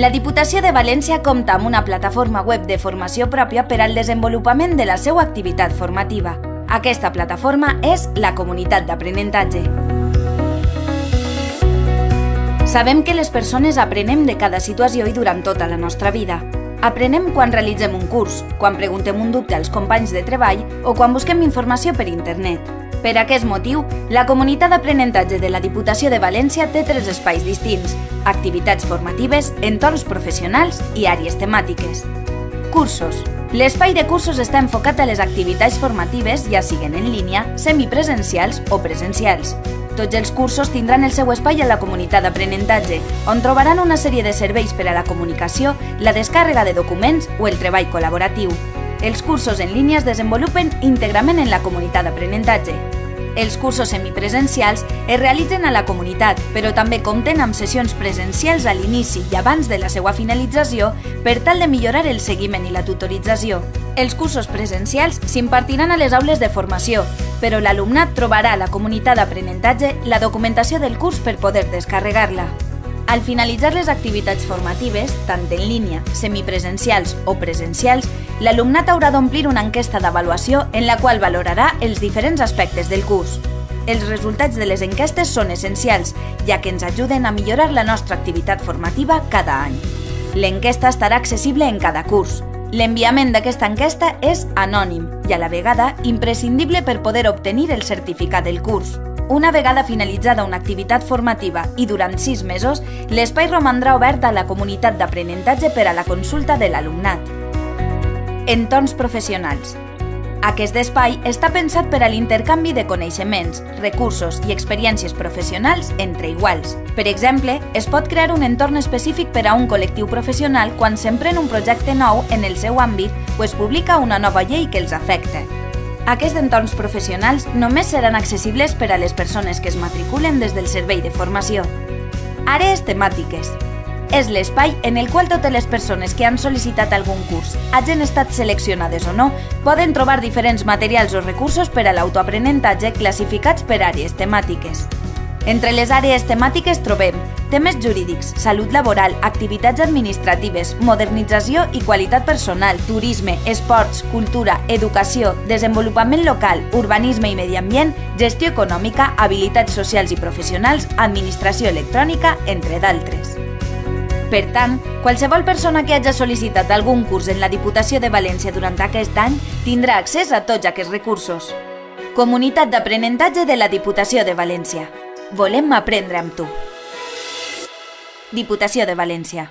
La Diputació de València compta amb una plataforma web de formació pròpia per al desenvolupament de la seva activitat formativa. Aquesta plataforma és la Comunitat d'Aprenentatge. Sabem que les persones aprenem de cada situació i durant tota la nostra vida. Aprenem quan realitzem un curs, quan preguntem un dubte als companys de treball o quan busquem informació per internet. Per aquest motiu, la Comunitat d'Aprenentatge de la Diputació de València té 3 espais distints: activitats formatives, entorns professionals i àrees temàtiques. Cursos. L'espai de cursos està enfocat a les activitats formatives, ja siguen en línia, semipresencials o presencials. Tots els cursos tindran el seu espai a la Comunitat d'Aprenentatge, on trobaran una sèrie de serveis per a la comunicació, la descàrrega de documents o el treball col·laboratiu. Els cursos en línia es desenvolupen íntegrament en la Comunitat d'Aprenentatge. Els cursos semipresencials es realitzen a la comunitat, però també compten amb sessions presencials a l'inici i abans de la seva finalització per tal de millorar el seguiment i la tutorització. Els cursos presencials s'impartiran a les aules de formació, però l'alumnat trobarà a la Comunitat d'Aprenentatge la documentació del curs per poder descarregar-la. Al finalitzar les activitats formatives, tant en línia, semipresencials o presencials, l'alumnat haurà d'omplir una enquesta d'avaluació en la qual valorarà els diferents aspectes del curs. Els resultats de les enquestes són essencials, ja que ens ajuden a millorar la nostra activitat formativa cada any. L'enquesta estarà accessible en cada curs. L'enviament d'aquesta enquesta és anònim i a la vegada imprescindible per poder obtenir el certificat del curs. Una vegada finalitzada una activitat formativa i durant 6 mesos, l'espai romandrà obert a la Comunitat d'Aprenentatge per a la consulta de l'alumnat. Entorns professionals. Aquest espai està pensat per a l'intercanvi de coneixements, recursos i experiències professionals entre iguals. Per exemple, es pot crear un entorn específic per a un col·lectiu professional quan s'emprèn un projecte nou en el seu àmbit o es publica una nova llei que els afecta. Aquests entorns professionals només seran accessibles per a les persones que es matriculen des del servei de formació. Àrees temàtiques. És l'espai en el qual totes les persones que han sol·licitat algun curs, hagin estat seleccionades o no, poden trobar diferents materials o recursos per a l'autoaprenentatge classificats per àrees temàtiques. Entre les àrees temàtiques trobem temes jurídics, salut laboral, activitats administratives, modernització i qualitat personal, turisme, esports, cultura, educació, desenvolupament local, urbanisme i medi ambient, gestió econòmica, habilitats socials i professionals, administració electrònica, entre d'altres. Per tant, qualsevol persona que hagi sol·licitat algun curs en la Diputació de València durant aquest any tindrà accés a tots aquests recursos. Comunitat d'Aprenentatge de la Diputació de València. Volem aprendre amb tu. Diputació de València.